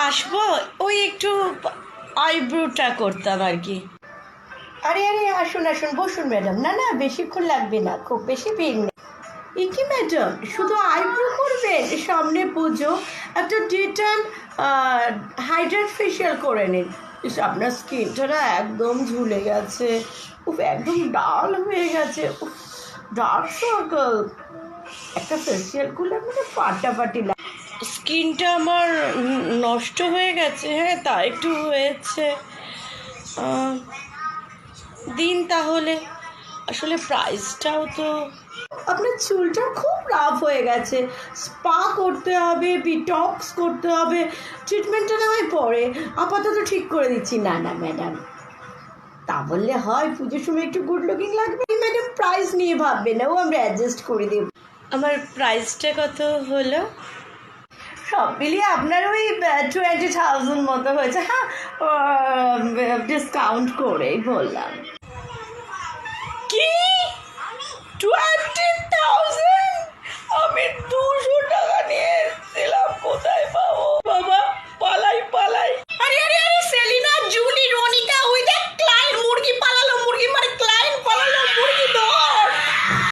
আসবো, ওই একটু আইব্রোটা করতাম আর কি। আরে আরে আসুন আসুন, বসুন ম্যাডাম। না না, বেশিক্ষণ লাগবে না, খুব বেশি ভিড় নেই। কি ম্যাডাম, শুধু আইব্রো করবেন? সামনে পুজো, একটা ডিটেল হাইড্রেট ফেশিয়াল করে নিন। আপনার স্কিনটা না একদম ঝুলে গেছে, একদম ডাল হয়ে গেছে, ডার্ক সার্কেল। একটা ফেশিয়াল করলে আপনাকে ফাটাফাটি লাগে। স্কিনটা আমার নষ্ট হয়ে গেছে, হ্যাঁ তা একটু হয়েছে। দিন তাহলে, আসলে প্রাইসটাও তো। আপনার চুলটা খুব রাফ হয়ে গেছে, স্পা করতে হবে, ডিটক্স করতে হবে। ট্রিটমেন্টটা না হয় পরে, আপাতত ঠিক করে দিচ্ছি। না না ম্যাডাম, তা বললে হয়? পুজোর সময় একটু গুড লুকিং লাগবে। ম্যাডাম প্রাইস নিয়ে ভাববেন না, ও আমরা অ্যাডজাস্ট করে দেব। আমার প্রাইসটা কত হলো? সব মিলিয়ে আপনার ওই 20,000 মতো হয়েছে। হ্যাঁ, ডিসকাউন্ট করেই বললাম। কি 20,000? আমি